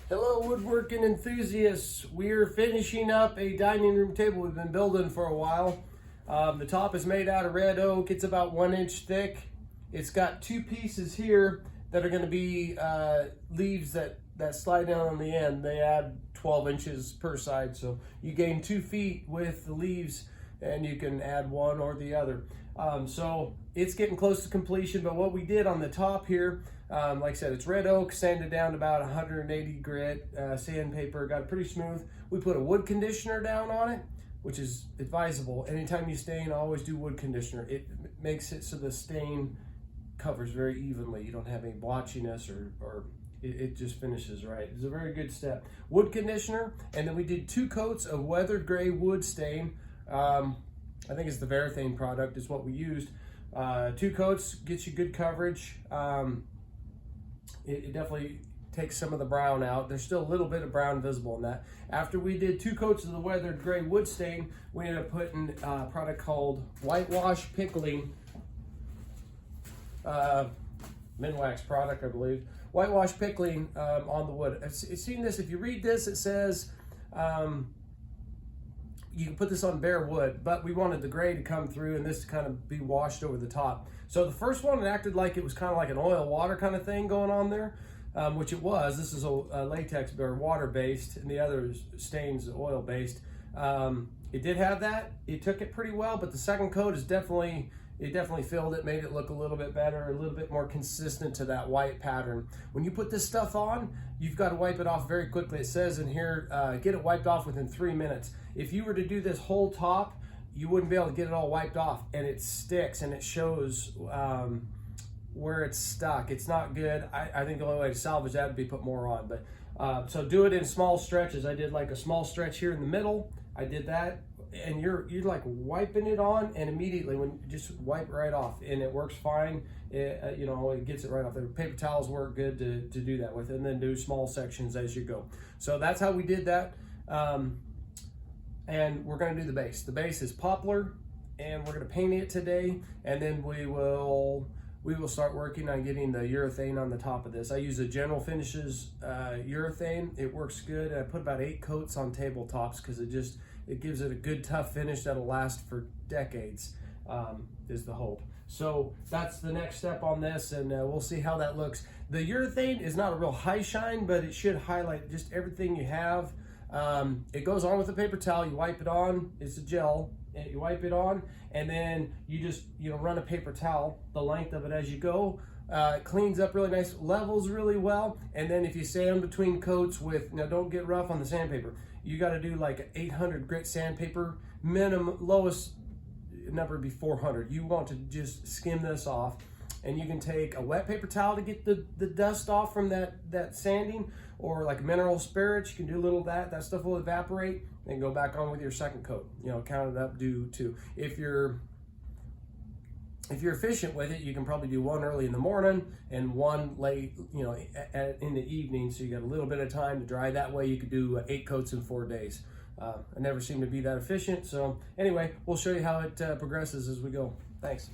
Hello, woodworking enthusiasts. We're finishing up a dining room table we've been building for a while. The top is made out of red oak. It's about 1 inch thick. It's got two pieces here that are going to be leaves that slide down on the end. They add 12 inches per side, so you gain 2 feet with the leaves, and you can add one or the other. So it's getting close to completion, but what we did on the top here, like I said, it's red oak, sanded down to about 180 grit, sandpaper, got it pretty smooth. We put a wood conditioner down on it, which is advisable. Anytime you stain, always do wood conditioner. It makes it so the stain covers very evenly. You don't have any blotchiness or it just finishes right. It's a very good step. Wood conditioner, and then we did 2 coats of weathered gray wood stain. I think it's the Varathane product is what we used. 2 coats gets you good coverage. It definitely takes some of the brown out. There's still a little bit of brown visible in that. After we did 2 coats of the weathered gray wood stain, we ended up putting a product called whitewash pickling, Minwax product, I believe. Whitewash pickling on the wood. I've seen this. If you read this, it says you can put this on bare wood, but we wanted the gray to come through and this to kind of be washed over the top. So the first one, it acted like it was kind of like an oil water kind of thing going on there, which it was. This is a latex or water based, and the other stains oil based. It did have that. It took it pretty well, but the second coat is definitely filled it, made it look a little bit better, a little bit more consistent to that white pattern. When you put this stuff on, you've got to wipe it off very quickly. It says in here, get it wiped off within 3 minutes. If you were to do this whole top, you wouldn't be able to get it all wiped off, and it sticks and it shows where it's stuck. It's not good. I think the only way to salvage that would be put more on. But so do it in small stretches. I did like a small stretch here in the middle. I did that. And you're like wiping it on, and immediately when you just wipe right off, and it works fine. It gets it right off. The paper towels work good to do that with, and then do small sections as you go. So that's how we did that. And we're going to do the base. The base is poplar, and we're going to paint it today, and then we will start working on getting the urethane on the top of this. I use a General Finishes urethane. It works good. I put about 8 coats on tabletops because it gives it a good tough finish that'll last for decades, is the hope. So that's the next step on this, and we'll see how that looks. The urethane is not a real high shine, but it should highlight just everything you have. It goes on with the paper towel. You wipe it on. It's a gel. And you wipe it on, and then you just run a paper towel the length of it as you go. It cleans up really nice, levels really well, and then if you sand between coats with, now don't get rough on the sandpaper. You got to do like an 800 grit sandpaper. Minimum, lowest number would be 400. You want to just skim this off, and you can take a wet paper towel to get the dust off from that sanding, or like mineral spirits. You can do a little of that. That stuff will evaporate, and go back on with your second coat. Count it up, do 2. If you're efficient with it, you can probably do 1 early in the morning and 1 late, in the evening. So you got a little bit of time to dry. That way you could do 8 coats in 4 days. I never seem to be that efficient. So anyway, we'll show you how it progresses as we go. Thanks.